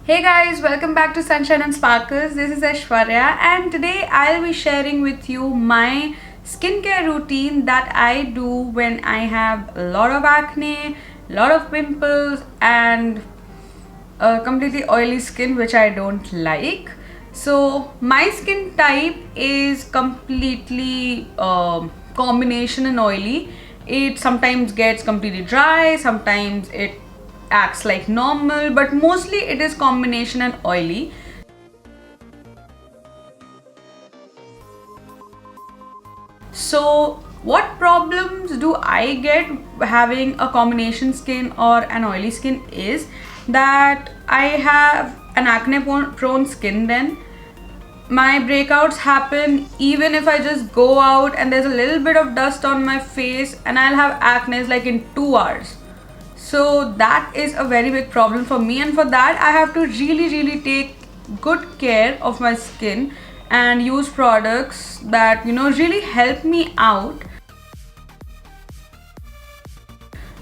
Hey guys, welcome back to Sunshine and Sparkles. This is Aishwarya, and today I'll be sharing with you my skincare routine that I do when I have a lot of acne, a lot of pimples, and a completely oily skin, which I don't like. So, my skin type is completely combination and oily. It sometimes gets completely dry, sometimes it acts like normal, but mostly it is combination and oily. So what problems do I get having a combination skin or an oily skin is that I have an acne prone skin. Then my breakouts happen even if I just go out and there's a little bit of dust on my face, and I'll have acne like in 2 hours. So that is a very big problem for me, and for that I have to really take good care of my skin and use products that really help me out.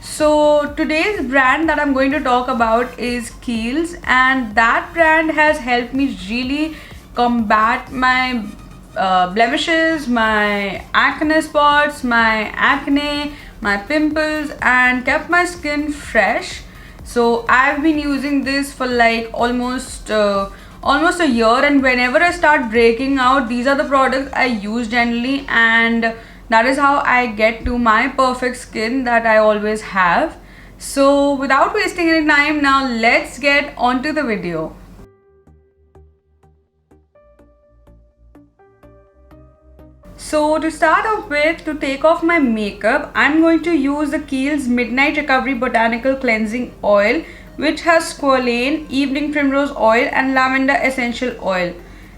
So today's brand that I'm going to talk about is Kiehl's, and that brand has helped me really combat my blemishes, my acne spots, my acne, my pimples, and kept my skin fresh. So I've been using this for like almost a year, and whenever I start breaking out, these are the products I use generally, and that is how I get to my perfect skin that I always have. So without wasting any time, now let's get onto the video. So to start off with, to take off my makeup, I'm going to use the Kiehl's Midnight Recovery Botanical Cleansing Oil, which has squalane, evening primrose oil, and lavender essential oil.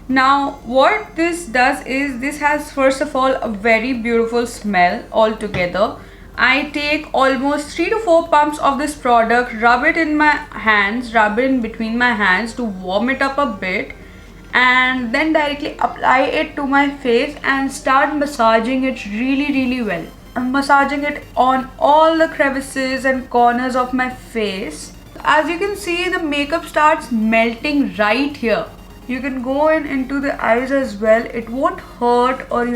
Now what this does is, this has first of all a very beautiful smell altogether. I take almost 3 to 4 pumps of this product, rub it in my hands, rub it in between my hands to warm it up a bit, and then directly apply it to my face and start massaging it really well. I'm massaging it on all the crevices and corners of my face. As you can see, the makeup starts melting right here. You can go into the eyes as well. It won't hurt or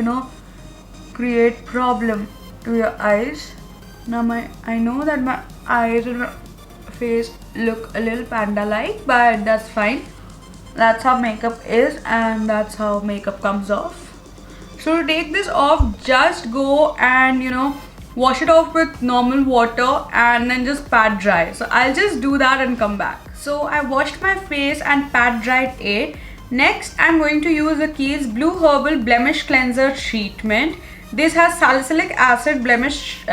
create problem to your eyes. Now I know that my eyes and face look a little panda like, but that's fine. That's how makeup is, and that's how makeup comes off. So to take this off, just go and wash it off with normal water and then just pat dry. So I'll just do that and come back. So I washed my face and pat dried it. Next I'm going to use the Kiehl's Blue Herbal Blemish Cleanser Treatment. This has salicylic acid blemish,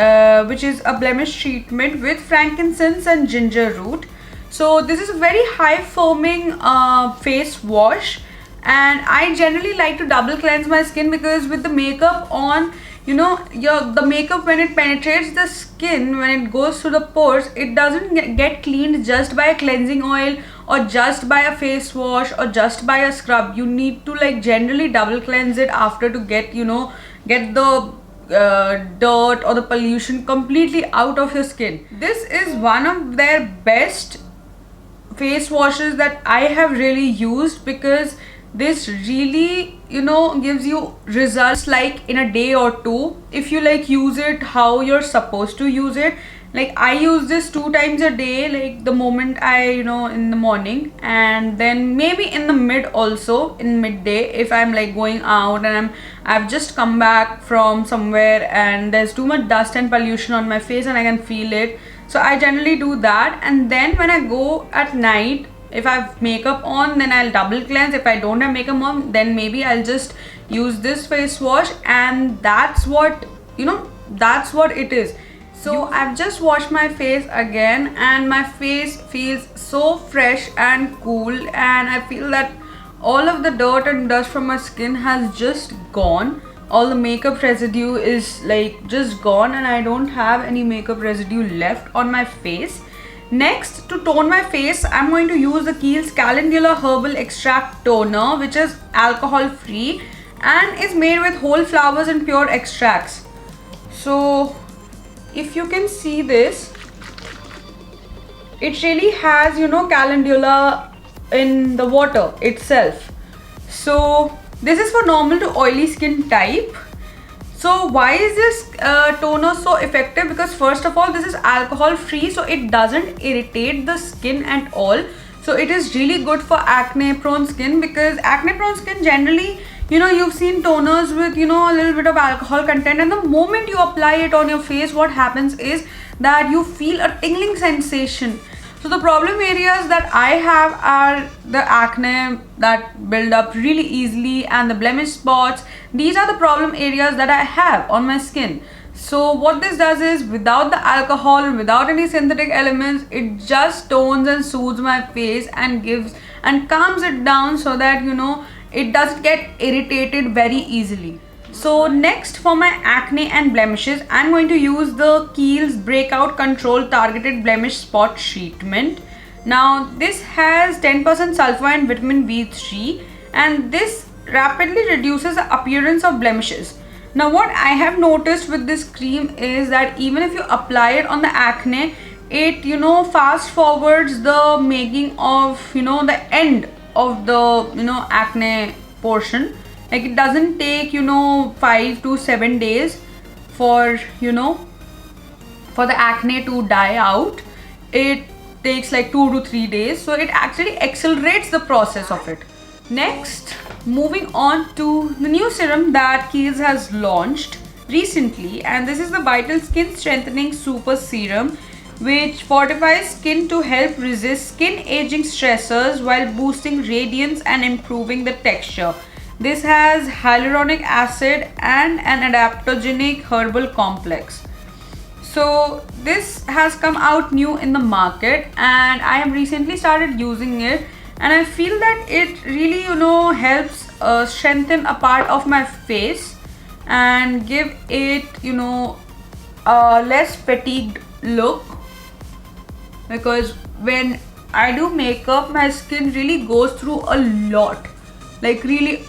which is a blemish treatment with frankincense and ginger root. So this is a very high foaming face wash, and I generally like to double cleanse my skin, because with the makeup on, the makeup, when it penetrates the skin, when it goes through the pores, it doesn't get cleaned just by a cleansing oil or just by a face wash or just by a scrub. You need to like generally double cleanse it after to get the dirt or the pollution completely out of your skin. This is one of their best face washes that I have really used, because this really gives you results like in a day or two if you like use it how you're supposed to use it. Like I use this 2 times a day, like the moment I in the morning, and then maybe in the midday if I'm like going out and I've just come back from somewhere and there's too much dust and pollution on my face and I can feel it. So I generally do that, and then when I go at night, if I have makeup on, then I'll double cleanse. If I don't have makeup on, then maybe I'll just use this face wash, and that's what it is. So I've just washed my face again, and my face feels so fresh and cool, and I feel that all of the dirt and dust from my skin has just gone. All the makeup residue is like just gone, and I don't have any makeup residue left on my face. Next, to tone my face, I'm going to use the Kiehl's Calendula Herbal Extract Toner, which is alcohol free and is made with whole flowers and pure extracts. So if you can see this, it really has calendula in the water itself. So this is for normal to oily skin type. So why is this toner so effective? Because first of all, this is alcohol free, so it doesn't irritate the skin at all. So it is really good for acne prone skin, because acne prone skin generally, you've seen toners with a little bit of alcohol content, and the moment you apply it on your face, what happens is that you feel a tingling sensation. So the problem areas that I have are the acne that build up really easily and the blemish spots. These are the problem areas that I have on my skin. So what this does is, without the alcohol, without any synthetic elements, it just tones and soothes my face and gives and calms it down, so that it doesn't get irritated very easily. So next, for my acne and blemishes, I'm going to use the Kiehl's Breakout Control Targeted Blemish Spot Treatment. Now this has 10% sulfur and vitamin B3, and this rapidly reduces the appearance of blemishes. Now what I have noticed with this cream is that even if you apply it on the acne, it fast forwards the making of the end of the acne portion. Like, it doesn't take 5 to 7 days for for the acne to die out. It takes like 2 to 3 days, so it actually accelerates the process of it. Next, moving on to the new serum that Kiehl's has launched recently, and this is the Vital Skin Strengthening Super Serum, which fortifies skin to help resist skin aging stressors while boosting radiance and improving the texture. This has hyaluronic acid and an adaptogenic herbal complex. So this has come out new in the market, and I have recently started using it, and I feel that it really helps strengthen a part of my face and give it a less fatigued look, because when I do makeup, my skin really goes through a lot, like really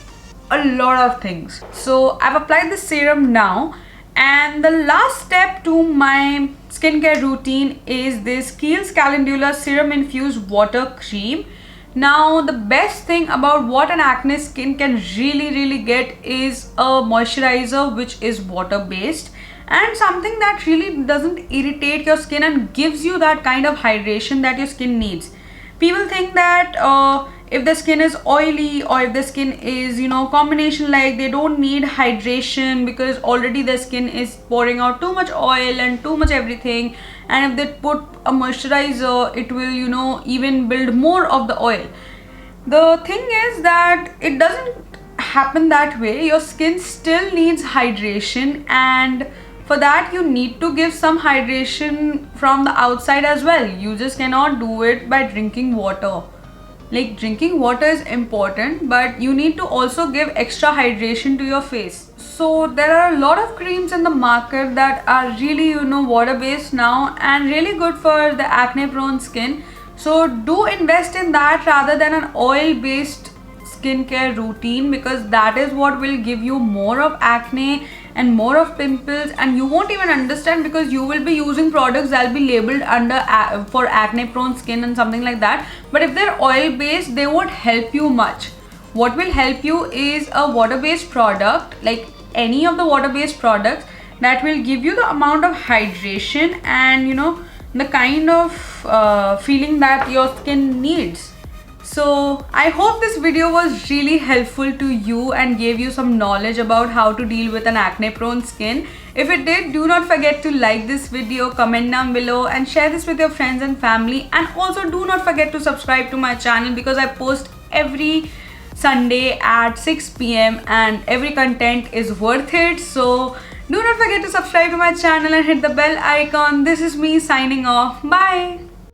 a lot of things. So I've applied the serum now, and the last step to my skincare routine is this Kiehl's Calendula Serum Infused Water Cream. Now the best thing about what an acne skin can really get is a moisturizer which is water based, and something that really doesn't irritate your skin and gives you that kind of hydration that your skin needs. People think that if the skin is oily, or if the skin is combination, like they don't need hydration because already the skin is pouring out too much oil and too much everything, and if they put a moisturizer, it will even build more of the oil. The thing is that it doesn't happen that way. Your skin still needs hydration, and for that you need to give some hydration from the outside as well. You just cannot do it by drinking water. Like, drinking water is important, but you need to also give extra hydration to your face. So there are a lot of creams in the market that are really water based now and really good for the acne prone skin. So do invest in that rather than an oil based skincare routine, because that is what will give you more of acne and more of pimples, and you won't even understand, because you will be using products that will be labeled under for acne prone skin and something like that. But if they're oil based, they won't help you much. What will help you is a water based product, like any of the water based products, that will give you the amount of hydration and the kind of feeling that your skin needs. So I hope this video was really helpful to you and gave you some knowledge about how to deal with an acne prone skin. If it did, do not forget to like this video, comment down below and share this with your friends and family. And also do not forget to subscribe to my channel, because I post every Sunday at 6 p.m. and every content is worth it. So do not forget to subscribe to my channel and hit the bell icon. This is me signing off. Bye.